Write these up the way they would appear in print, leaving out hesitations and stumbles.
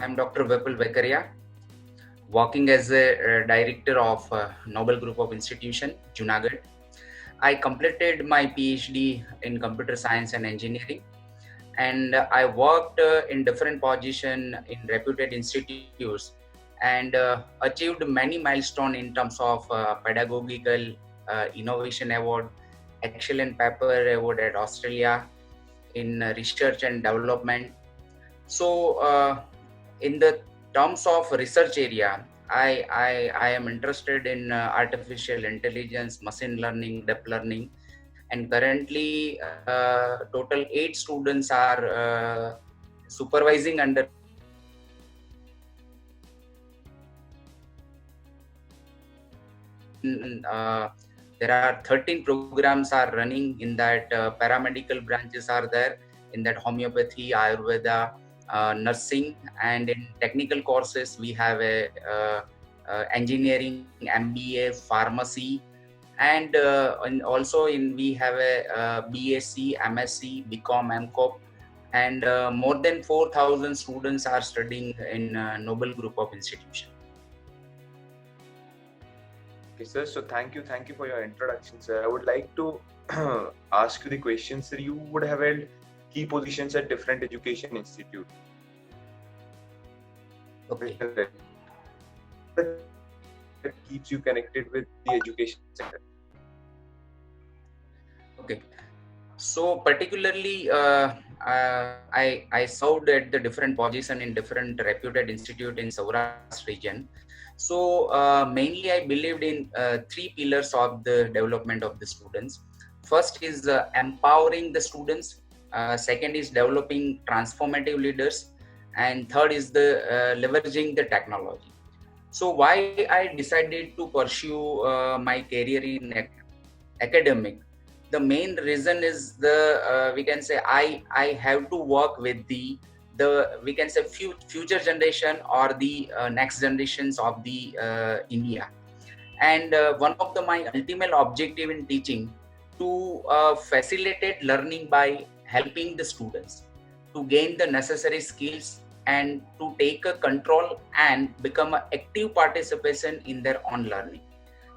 I'm Dr. Vipul Vekaria, working as a director of Nobel Group of Institution, Junagadh. I completed my PhD in computer science and engineering, and I worked in different positions in reputed institutes and achieved many milestones in terms of pedagogical innovation award, excellent paper award at Australia in research and development. So, in the terms of research area, I am interested in artificial intelligence, machine learning, deep learning, and currently total 8 students are supervising under there are 13 programs are running in that. Paramedical branches are there in that: homeopathy, ayurveda, nursing, and in technical courses we have a engineering, MBA, pharmacy, and also we have a BSc, MSc, BCom, MCom, and more than 4,000 students are studying in Nobel Group of Institution. Okay, sir. So thank you for your introduction, sir. I would like to ask you the question, sir. You would have held key positions at different education institutes. Okay. That keeps you connected with the education sector. Okay. So particularly, I served at the different position in different reputed institute in Saurashtra region. So mainly I believed in 3 pillars of the development of the students. First is empowering the students. Second is developing transformative leaders, and third is the leveraging the technology. So why I decided to pursue my career in academic, the main reason is the we can say I have to work with the we can say future generation or the next generations of the India, and one of my ultimate objective in teaching to facilitate learning by helping the students to gain the necessary skills and to take a control and become an active participation in their own learning.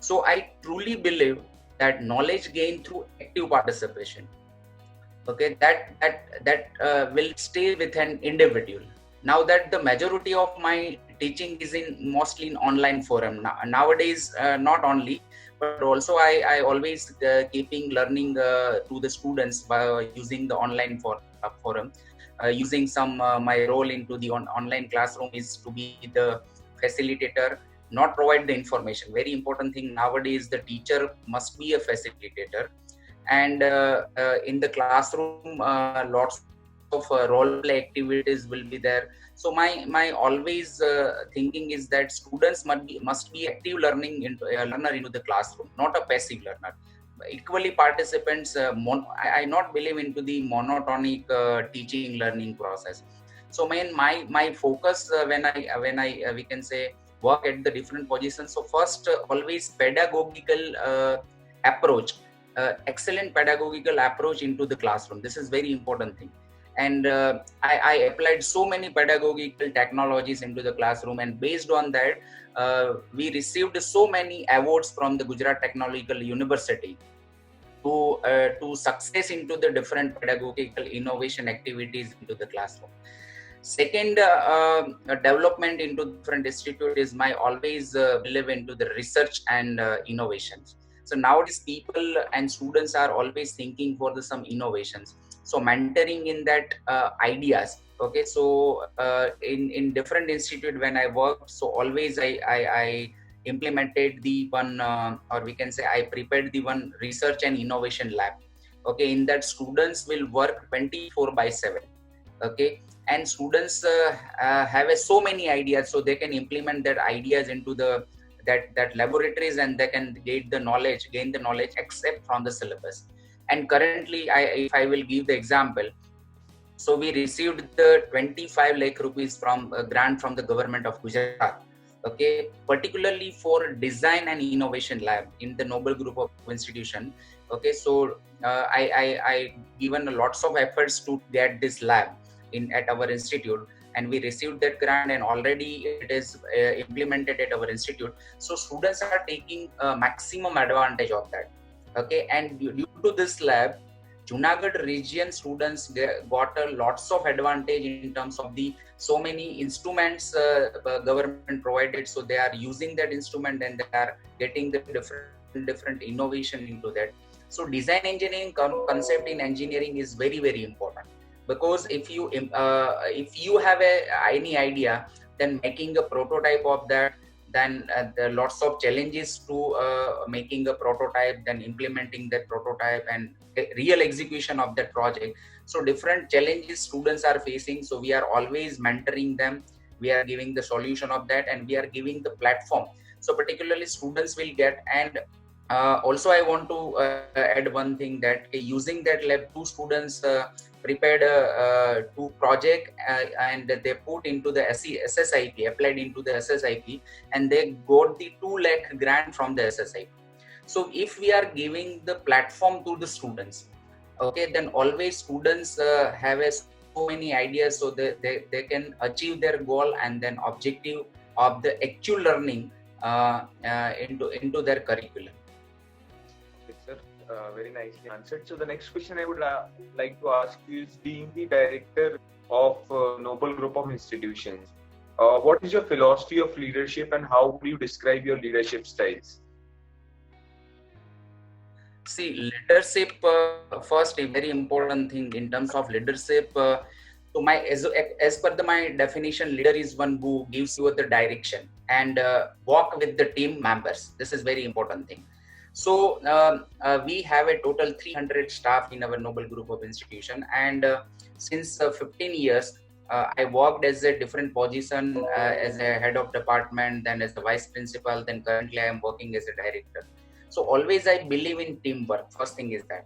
So I truly believe that knowledge gained through active participation, okay, that will stay with an individual. Now that the majority of my teaching is in mostly in online forum nowadays, not only but also I always keeping learning to the students by using the online forum, using some my role into the online classroom is to be the facilitator, not provide the information. Very important thing nowadays, the teacher must be a facilitator, and in the classroom lots of role play activities will be there. So my always thinking is that students must be active learning into learner into the classroom, not a passive learner. Equally participants, I not believe into the monotonic teaching learning process. So my focus when I we can say work at the different positions. So first, always pedagogical approach, excellent pedagogical approach into the classroom. This is very important thing. And I applied so many pedagogical technologies into the classroom, and based on that, we received so many awards from the Gujarat Technological University to success into the different pedagogical innovation activities into the classroom. Second, development into different institute is my always believe into the research and innovations. So nowadays people and students are always thinking for some innovations. So mentoring in that ideas. Okay, so in different institute when I worked, so always I implemented the one or we can say I prepared the one research and innovation lab. Okay, in that students will work 24/7. Okay, and students have so many ideas, so they can implement that ideas into the that laboratories, and they can gain the knowledge except from the syllabus. And currently if I will give the example, so we received the 25 lakh rupees from a grant from the government of Gujarat, okay, particularly for design and innovation lab in the Nobel Group of Institution. Okay, so I given lots of efforts to get this lab in at our institute, and we received that grant, and already it is implemented at our institute. So students are taking maximum advantage of that. Okay, and due to this lab, Junagadh region students got a lots of advantage in terms of the so many instruments government provided. So they are using that instrument and they are getting the different innovation into that. So design engineering concept in engineering is very important, because if you have any idea, then making a prototype of that, then there are lots of challenges to making a prototype, then implementing that prototype and real execution of that project. So different challenges students are facing, so we are always mentoring them, we are giving the solution of that, and we are giving the platform. So particularly students will get. And also I want to add one thing, that using that lab, two students prepared two project and they put into the SSIP, applied into the SSIP, and they got the 2 lakh grant from the SSIP. So if we are giving the platform to the students, okay, then always students have so many ideas, so they can achieve their goal and then objective of the actual learning into their curriculum. Sir, very nicely answered. So the next question I would like to ask you is, being the director of Noble Group of Institutions, what is your philosophy of leadership and how would you describe your leadership styles? See, leadership, first, a very important thing in terms of leadership. So as per my definition, leader is one who gives you the direction and walk with the team members. This is very important thing. So we have a total 300 staff in our Noble Group of Institution, and since 15 years, I worked as a different position as a head of department, then as the vice principal, then currently I am working as a director. So always I believe in teamwork. First thing is that.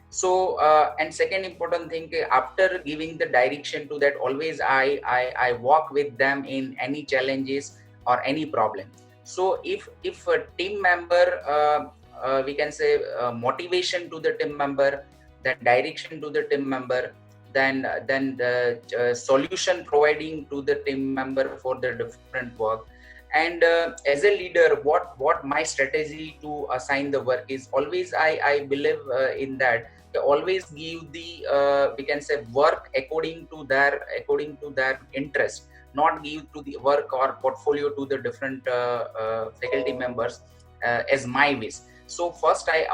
So and second important thing, after giving the direction to that, always I walk with them in any challenges or any problem. So if a team member, we can say motivation to the team member, then direction to the team member, then the solution providing to the team member for the different work. And as a leader, what my strategy to assign the work is, always I believe in that. Always give the we can say work according to their interest, not give to the work or portfolio to the different faculty members as my wish. So first I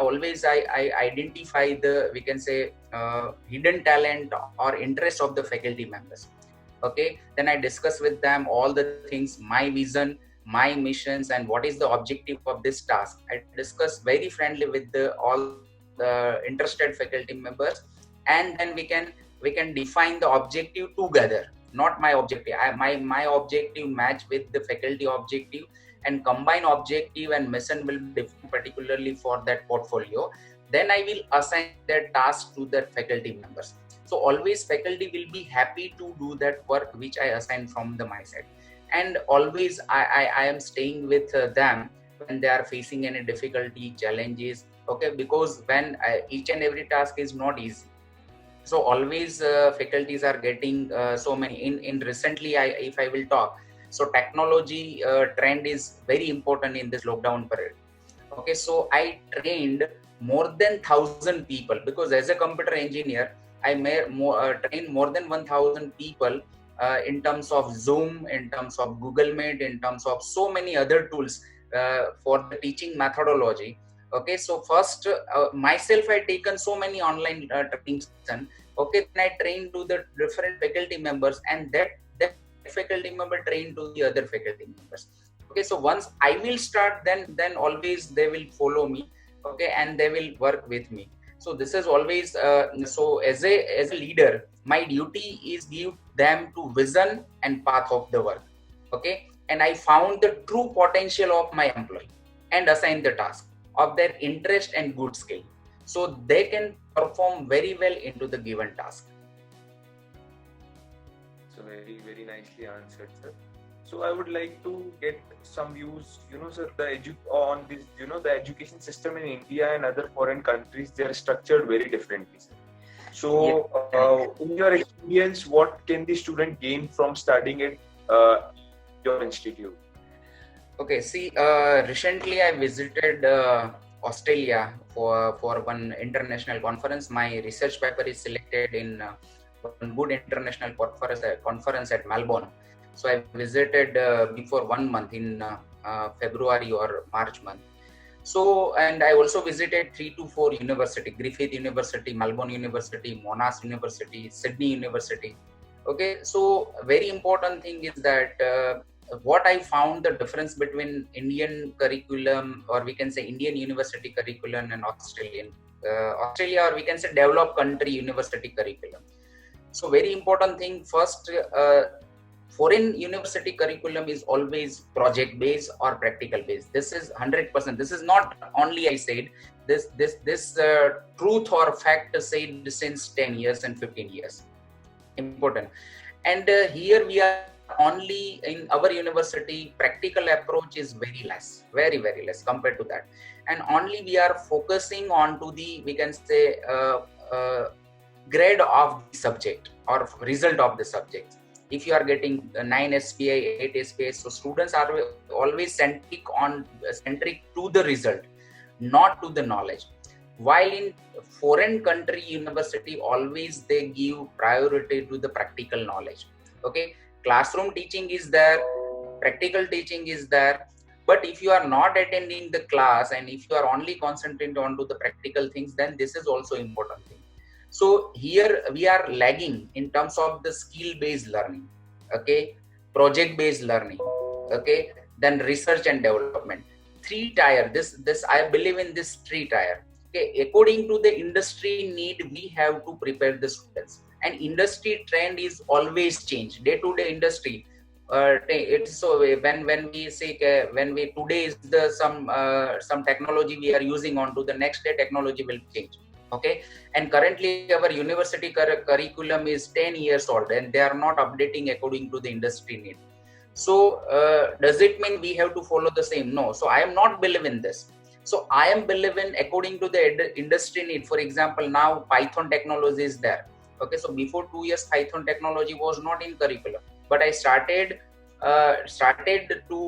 identify the, we can say, hidden talent or interest of the faculty members. Okay, then I discuss with them all the things, my vision, my missions, and what is the objective of this task. I discuss very friendly with all the interested faculty members, and then we can define the objective together. Not my objective, my objective match with the faculty objective, and combine objective and mission will be different, particularly for that portfolio. Then I will assign that task to the faculty members. So always faculty will be happy to do that work which I assign from my side. And always I am staying with them when they are facing any difficulty, challenges. Okay, because when each and every task is not easy. So always faculties are getting so many. In recently, if I will talk, so technology trend is very important in this lockdown period. Okay, so I trained more than 1,000 people, because as a computer engineer, I train more than 1,000 people in terms of Zoom, in terms of Google Meet, in terms of so many other tools for the teaching methodology. Okay, so first myself I taken so many online trainings. Okay, then I trained to the different faculty members, and that faculty member trained to the other faculty members. Okay, so once I will start, then always they will follow me. Okay, and they will work with me. So this is always so as a leader, my duty is give them to vision and path of the work. Okay, and I found the true potential of my employee and assign the task of their interest and good skill, so they can perform very well into the given task. So very nicely answered, sir. So I would like to get some views, sir, on this, the education system in India and other foreign countries, they are structured very differently, sir. So, in your experience, what can the student gain from studying at your institute? Okay, see, recently I visited Australia for one international conference. My research paper is selected in one good international conference at Melbourne. So I visited before 1 month in February or March month. So, and I also visited 3 to 4 university: Griffith University, Melbourne University, Monash University, Sydney University. Okay, so very important thing is that what I found the difference between Indian curriculum, or we can say Indian university curriculum, and Australia, or we can say developed country university curriculum. So very important thing first, foreign university curriculum is always project based or practical based. This is 100%. This is not only I said this truth or fact said since 10 years and 15 years. Important. And here we are only in our university, practical approach is very very less compared to that, and only we are focusing on to the, we can say, grade of the subject or result of the subject. If you are getting 9 SPI, 8 SPI, so students are always centric to the result, not to the knowledge. While in foreign country university, always they give priority to the practical knowledge. Okay, classroom teaching is there, practical teaching is there, but if you are not attending the class and if you are only concentrating on to the practical things, then this is also important thing. So here we are lagging in terms of the skill based learning, okay, project based learning, okay, then research and development. 3 tier, this I believe in this 3 tier. Okay, according to the industry need, we have to prepare the students, and industry trend is always change day to day industry. It's so when we say when we today is the some technology we are using, on to the next day technology will change. Okay, and currently our university curriculum is 10 years old and they are not updating according to the industry need. So does it mean we have to follow the same? No. So I am not believe in this. So I am believing according to the industry need. For example, now Python technology is there. Okay, so before 2 years Python technology was not in curriculum, but I started to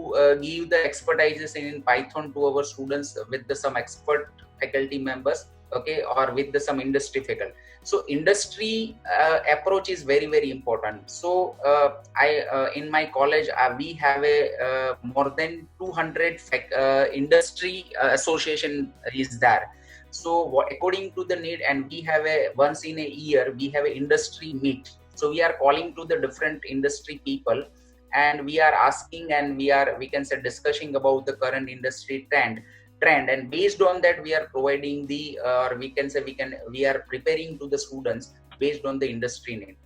give the expertises in Python to our students with some expert faculty members, okay, or with some industry faculty. So industry approach is very important. So I in my college we have a more than 200 industry association is there. So according to the need, and we have a once in a year we have a industry meet. So we are calling to the different industry people, and we are asking, and we can say discussing about the current industry trend, and based on that we are providing the or we can say we are preparing to the students based on the industry need.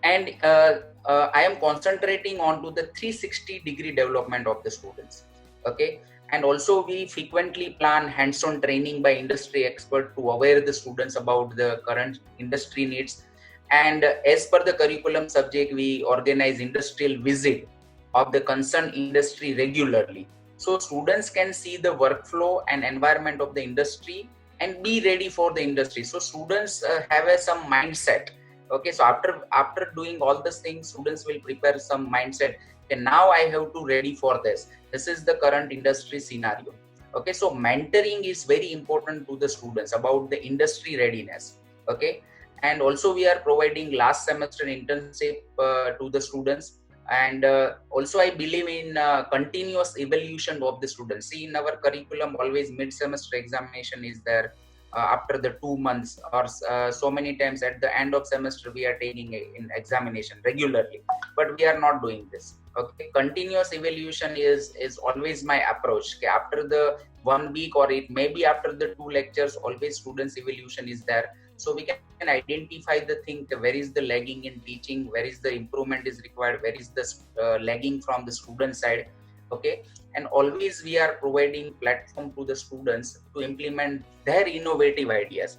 And I am concentrating on to the 360-degree development of the students. Okay, and also we frequently plan hands-on training by industry expert to aware the students about the current industry needs. And as per the curriculum subject, we organize industrial visit of the concerned industry regularly, so students can see the workflow and environment of the industry and be ready for the industry. So students have some mindset. Okay, so after doing all these things, students will prepare some mindset. Okay, now I have to ready for this. This is the current industry scenario. Okay, so mentoring is very important to the students about the industry readiness. Okay, and also we are providing last semester internship to the students. And also I believe in continuous evaluation of the students. See, in our curriculum always mid-semester examination is there after the 2 months, or so many times at the end of semester we are taking in examination regularly, but we are not doing this. Okay, continuous evaluation is always my approach. Okay, after the 1 week, or it may be after the 2 lectures, always students evaluation is there. So we can identify the thing, where is the lagging in teaching, where is the improvement is required, where is the lagging from the student side. Okay, and always we are providing platform to the students to implement their innovative ideas.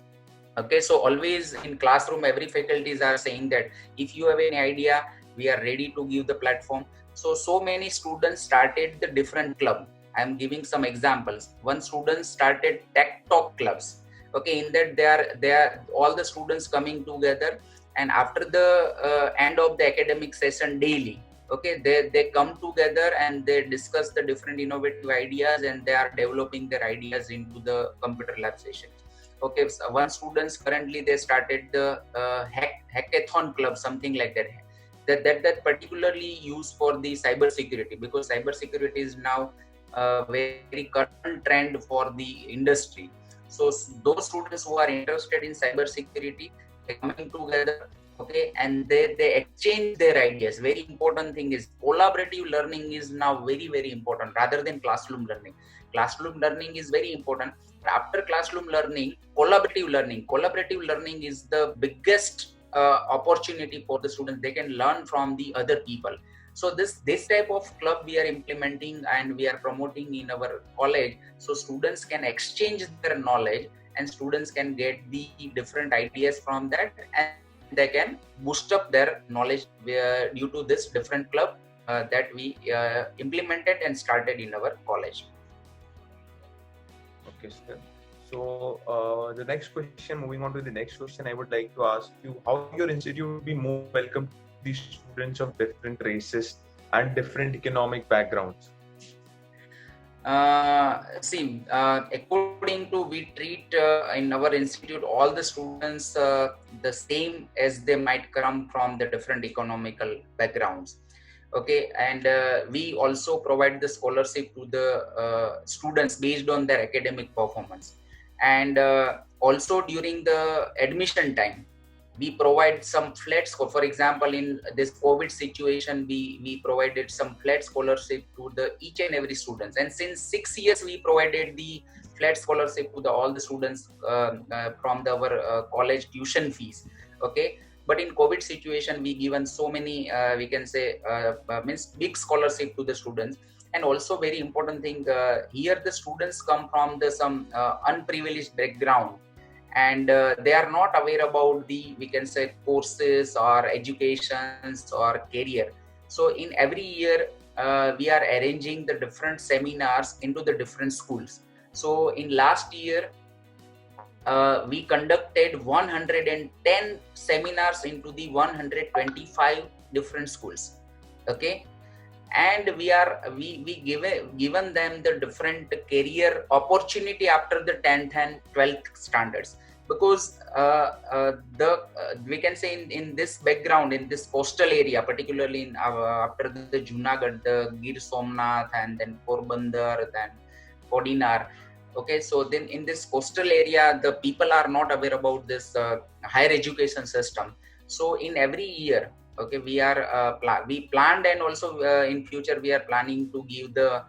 Okay, so always in classroom every faculties are saying that if you have any idea, we are ready to give the platform. So many students started the different club. I am giving some examples. One student started tech talk clubs. Okay, in that they are all the students coming together, and after the end of the academic session daily, okay, they come together and they discuss the different innovative ideas, and they are developing their ideas into the computer lab sessions. Okay, so one students currently they started the hackathon club, something like that, that particularly used for the cyber security, because cyber security is now a very current trend for the industry. So those students who are interested in cyber security, they coming together, okay, and they exchange their ideas. Very important thing is collaborative learning is now very important rather than classroom learning. Classroom learning is very important. After classroom learning, collaborative learning is the biggest opportunity for the students. They can learn from the other people. So this type of club we are implementing and we are promoting in our college, so students can exchange their knowledge, and students can get the different ideas from that, and they can boost up their knowledge due to this different club that we implemented and started in our college. Okay, sir. So the next question, moving on to the next question, I would like to ask you how your institute would be more welcome to the students of different races and different economic backgrounds. According to, we treat in our institute all the students the same as they might come from the different economical backgrounds. Okay, and we also provide the scholarship to the students based on their academic performance, and also during the admission time we provide some flat scholarship. For example, in this COVID situation, we provided some flat scholarship to the each and every students, and since 6 years we provided the flat scholarship to all the students from our college tuition fees. Okay, but in COVID situation we given so many we can say means big scholarship to the students. And also very important thing, here the students come from the some unprivileged background, and they are not aware about the, we can say, courses or educations or career. So in every year we are arranging the different seminars into the different schools. So in last year we conducted 110 seminars into the 125 different schools. Okay, and we given them the different career opportunity after the 10th and 12th standards, because we can say in this background, in this coastal area, particularly in after the Junagadh, the Gir Somnath, and then Porbandar, then Kodinar. Okay, so then in this coastal area the people are not aware about this higher education system. So in every year, okay, we are we planned, and also in future we are planning to give the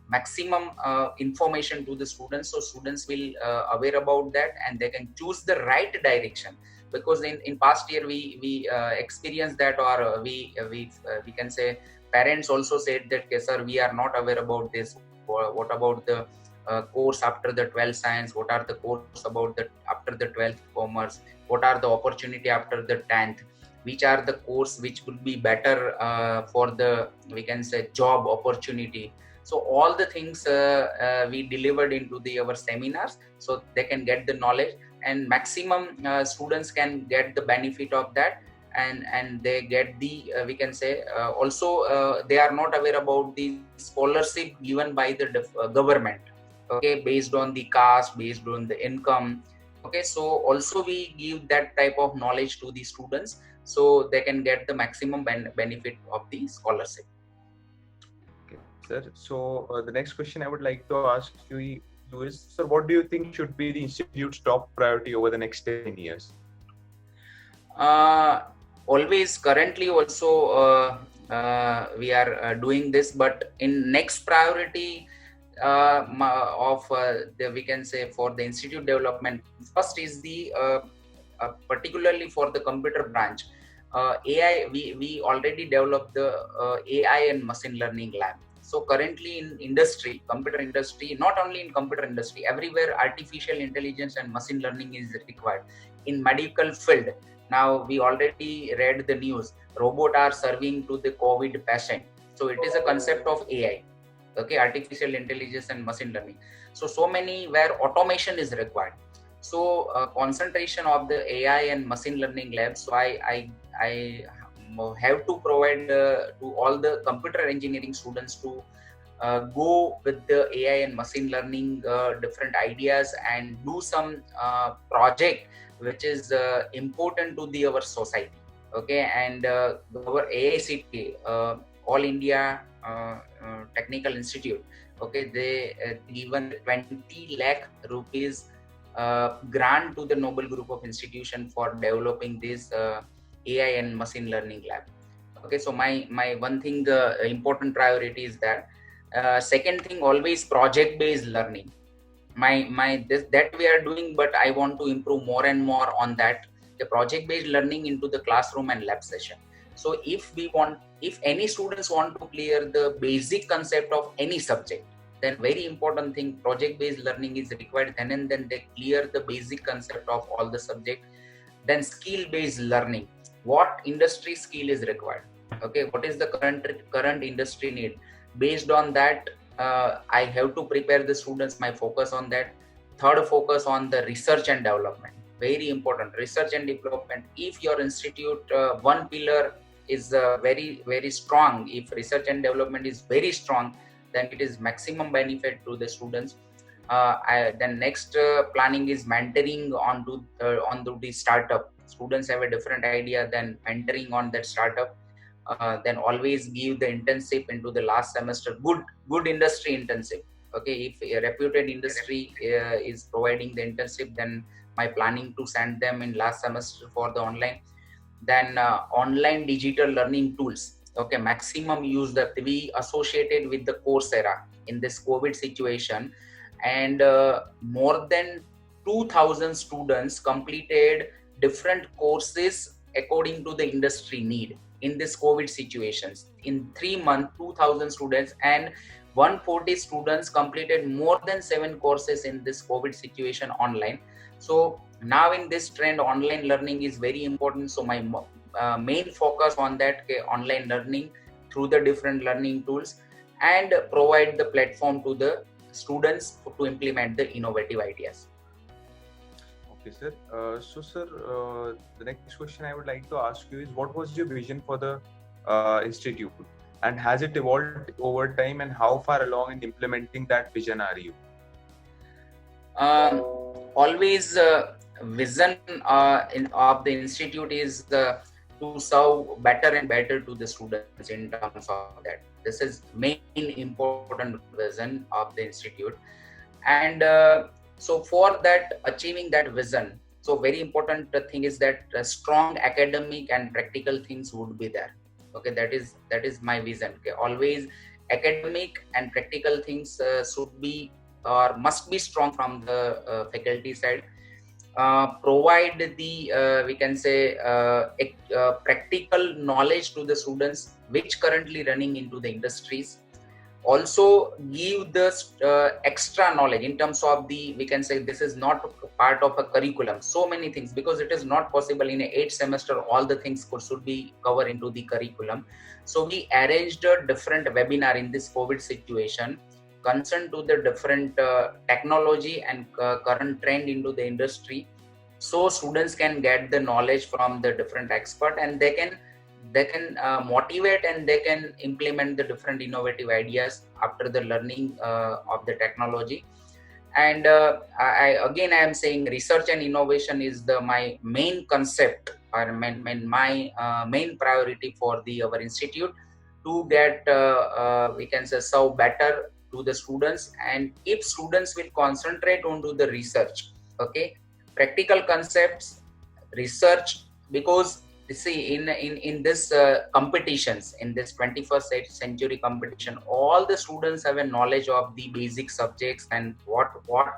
maximum information to the students, so students will aware about that and they can choose the right direction. Because in past year we experienced that, or we can say parents also said that, okay, sir, we are not aware about this. What about the course after the 12th science? What are the course about the after the 12th commerce? What are the opportunity after the 10th? Which are the course which would be better for the, we can say, job opportunity? So all the things we delivered into our seminars, so they can get the knowledge, and maximum students can get the benefit of that, and they get the we can say also they are not aware about the scholarship given by the government. Okay, based on the caste, based on the income. Okay, so also we give that type of knowledge to the students, so they can get the maximum benefit of the scholarship. Okay, sir. So the next question I would like to ask you is, sir, what do you think should be the institute's top priority over the next 10 years? Always, currently also we are doing this, but in next priority of the, we can say, for the institute development, first is the particularly for the computer branch, AI. We already developed the AI and machine learning lab. So currently in industry, computer industry, not only in computer industry, everywhere artificial intelligence and machine learning is required. In medical field, now we already read the news, robot are serving to the COVID patient. So it is a concept of AI. Okay, artificial intelligence and machine learning. So many where automation is required. So concentration of the AI and machine learning labs. So I have to provide to all the computer engineering students to go with the AI and machine learning different ideas and do some project which is important to our society. Okay, and our AICT, All India Technical Institute. Okay, they given 20 lakh rupees grant to the Noble Group of Institution for developing this AI and machine learning lab. Okay, so my one thing important priority is that. Second thing, always project based learning. That we are doing, but I want to improve more and more on that. The project based learning into the classroom and lab session. So if any students want to clear the basic concept of any subject, then very important thing, project based learning is required. And then they clear the basic concept of all the subject. Then skill based learning, what industry skill is required. Okay, what is the current industry need. Based on that, I have to prepare the students. My focus on that. Third, focus on the research and development. Very important, research and development. If your institute one pillar is very strong, if research and development is very strong, then it is maximum benefit to the students. Then next planning is mentoring onto the startup. Students have a different idea, then mentoring on that startup. Then always give the internship into the last semester, good industry internship. Okay, if a reputed industry is providing the internship, then my planning to send them in last semester for the online. Then online digital learning tools. Okay, maximum use that we associated with the Coursera in this COVID situation, and more than 2,000 students completed different courses according to the industry need in this COVID situations. In 3 months, 2,000 students and 140 students completed more than 7 courses in this COVID situation online. So now in this trend, online learning is very important. So my main focus on that, online learning through the different learning tools, and provide the platform to the students to implement the innovative ideas. Okay, sir. So, sir, the next question I would like to ask you is, what was your vision for the institute, and has it evolved over time, and how far along in implementing that vision are you? Always vision of the institute is to serve better and better to the students in terms of that. This is main important vision of the institute. And so for that, achieving that vision, so very important thing is that strong academic and practical things would be there. Okay, that is my vision. Okay, always academic and practical things should be or must be strong from the faculty side. Provide the we can say practical knowledge to the students which currently running into the industries. Also give the extra knowledge in terms of the, we can say, this is not part of a curriculum, so many things, because it is not possible in a 8 semester all the things should be covered into the curriculum. So we arranged a different webinar in this COVID situation concerned to the different technology and current trend into the industry, so students can get the knowledge from the different expert, and they can motivate and they can implement the different innovative ideas after the learning of the technology. And I am saying research and innovation is my main concept, or my main priority for our institute, to get we can say serve better to the students. And if students will concentrate onto the research, okay, practical concepts, research, because you see in this competitions, in this 21st century competition, all the students have a knowledge of the basic subjects and what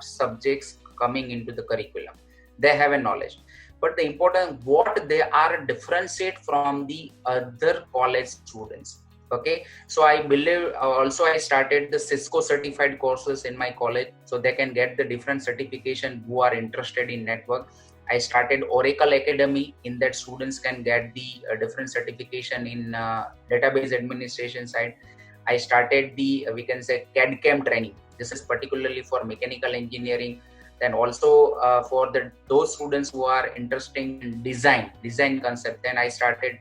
subjects coming into the curriculum, they have a knowledge. But the important, what they are differentiate from the other college students. Okay, so I believe also I started the Cisco certified courses in my college, so they can get the different certification who are interested in network. I started Oracle Academy, in that students can get the different certification in database administration side. I started the we can say CAD/CAM training. This is particularly for mechanical engineering. Then also for those students who are interested in design concept, then I started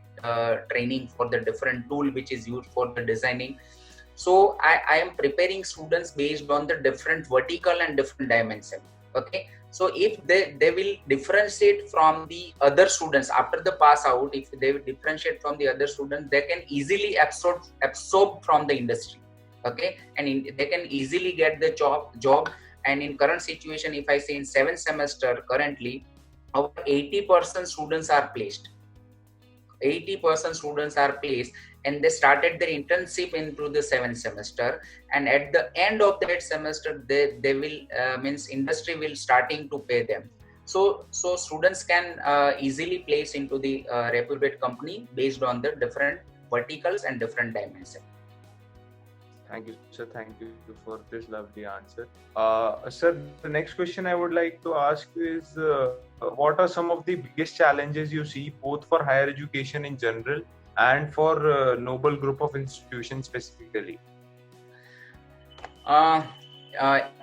training for the different tool which is used for the designing. So I am preparing students based on the different vertical and different dimension. Okay, so if they will differentiate from the other students after the pass out, if they will differentiate from the other students, they can easily absorb from the industry. Okay, and they can easily get the job. And in current situation, if I say in 7th semester currently, over 80% students are placed. 80% students are placed, and they started their internship into the 7th semester, and at the end of that semester they will means industry will starting to pay them. So students can easily place into the reputed company based on the different verticals and different dimensions. Thank you, sir. Thank you for this lovely answer. Sir, the next question I would like to ask is what are some of the biggest challenges you see both for higher education in general and for Noble Group of Institutions specifically?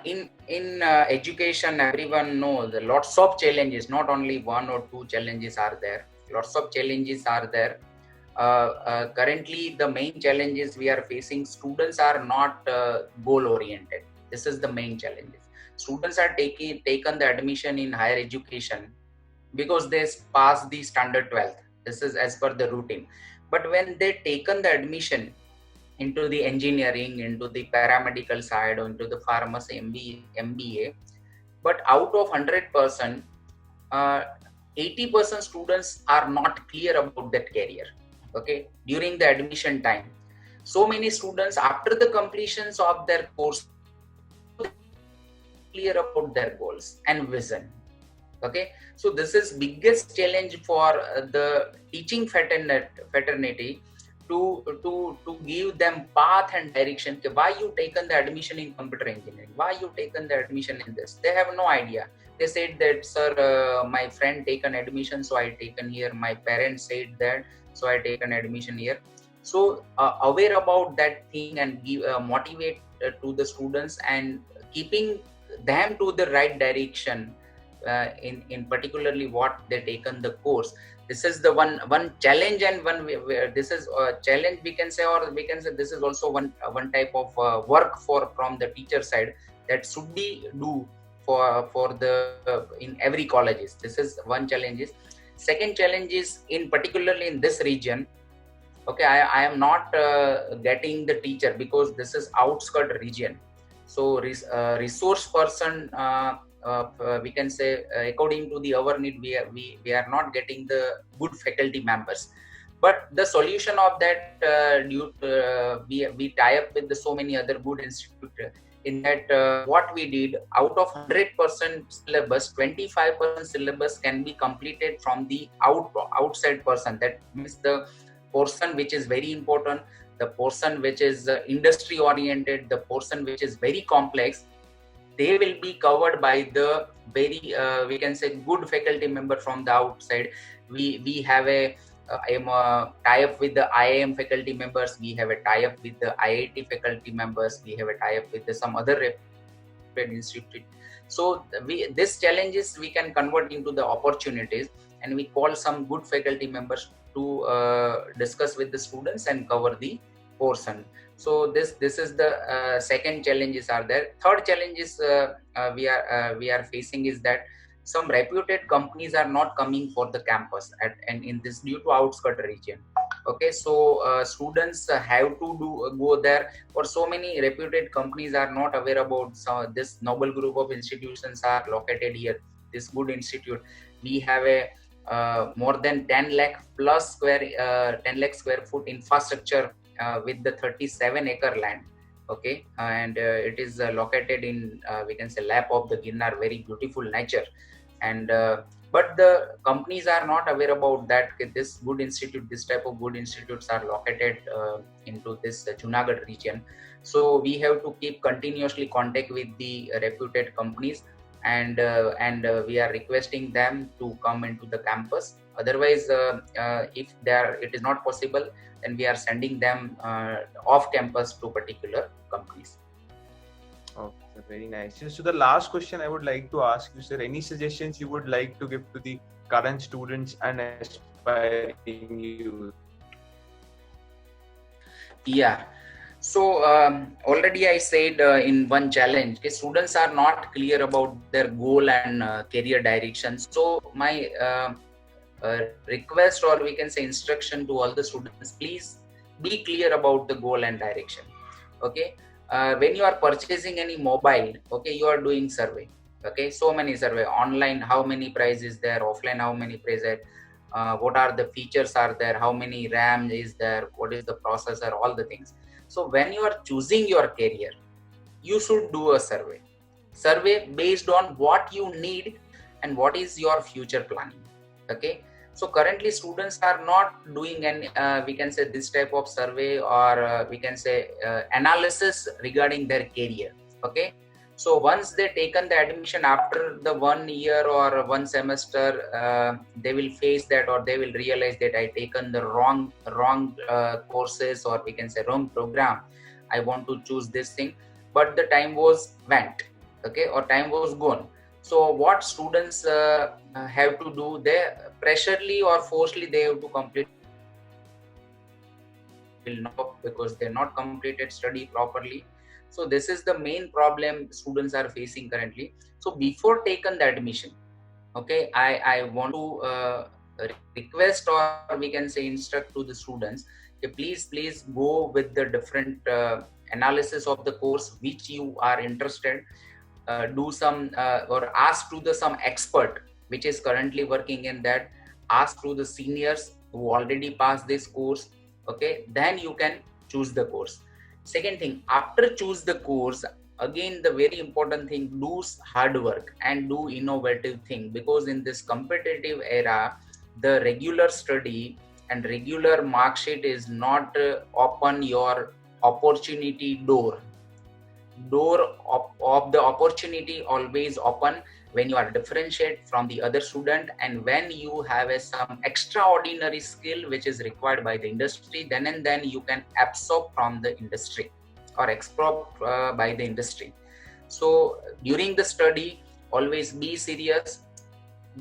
In education, everyone knows lots of challenges. Not only one or two challenges are there. Lots of challenges are there. Currently, the main challenges we are facing, students are not goal oriented. This is the main challenges. Students are taken the admission in higher education because they pass the standard 12th. This is as per the routine. But when they taken the admission into the engineering, into the paramedical side, or into the pharmacy, MBA, but out of 100%, 80% students are not clear about that career. Okay, during the admission time, so many students after the completions of their course clear about their goals and vision. Okay, so this is biggest challenge for the teaching fraternity to give them path and direction. Why you taken the admission in computer engineering? Why you taken the admission in this? They have no idea. They said that, sir, my friend taken admission, so I taken here. My parents said that, so I taken admission here. So aware about that thing and give motivate to the students and keeping them to the right direction in particularly what they taken the course. This is the one challenge, and this is a challenge we can say, or we can say this is also one type of work from the teacher side that should be do for the in every colleges. This is one challenge. Second challenge is in particularly in this region. Okay, I am not getting the teacher because this is outskirt region. So resource person. We can say according to our need, we are not getting the good faculty members. But the solution of that, we tie up with so many other good institutes. In that, what we did, out of 100% syllabus, 25% syllabus can be completed from the outside person. That means the portion which is very important, the portion which is industry oriented, the portion which is very complex, they will be covered by the very we can say good faculty member from the outside. We have a tie-up with the IIM faculty members. We have a tie-up with the IIT faculty members. We have a tie-up with some other reputed institute. So these challenges we can convert into the opportunities, and we call some good faculty members to discuss with the students and cover the portion. So this is the second challenges are there. Third challenges we are facing is that some reputed companies are not coming for the campus and in this due to outskirt region. Okay, so students have to go there, or so many reputed companies are not aware about this Noble Group of Institutions are located here. This good institute, we have a more than 10 lakh square foot infrastructure with the 37-acre land. Okay, and it is located in we can say lap of the Ginnar, very beautiful nature. And but the companies are not aware about that this good institute, this type of good institutes are located into this Junagadh region. So we have to keep continuously contact with the reputed companies, and we are requesting them to come into the campus. Otherwise, if it is not possible, then we are sending them off campus to particular companies. Okay, sir, very nice. So the last question I would like to ask you, sir, any suggestions you would like to give to the current students and aspiring youth? Yeah. So already I said in one challenge, okay, students are not clear about their goal and career direction. So my request, or we can say instruction to all the students, please be clear about the goal and direction. Okay. When you are purchasing any mobile, okay, you are doing survey. Okay, so many survey online, how many price is there, offline, how many price is, what are the features are there, how many RAM is there, what is the processor, all the things. So when you are choosing your career, you should do a survey based on what you need and what is your future planning. Okay, so currently students are not doing any we can say this type of survey, or we can say analysis regarding their career. Okay, so once they taken the admission after the 1 year or one semester, they will face that, or they will realize that I taken the wrong courses, or we can say wrong program. I want to choose this thing, but the time was went, okay, or time was gone. So what students have to do, they pressurely or forcefully they have to complete, will not, because they're not completed study properly. So this is the main problem students are facing currently. So before taken the admission, okay, I want to request, or we can say instruct to the students, okay, please go with the different analysis of the course which you are interested. Do some or ask to the some expert which is currently working in that. Ask to the seniors who already passed this course. Okay, then you can choose the course. Second thing, after choose the course, again the very important thing, do hard work and do innovative thing, because in this competitive era, the regular study and regular mark sheet is not open your opportunity door of the opportunity always open when you are differentiate from the other student, and when you have some extraordinary skill which is required by the industry, then and then you can absorb from the industry or explore by the industry. So during the study, always be serious,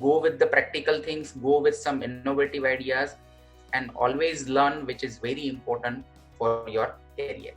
go with the practical things, go with some innovative ideas, and always learn, which is very important for your career.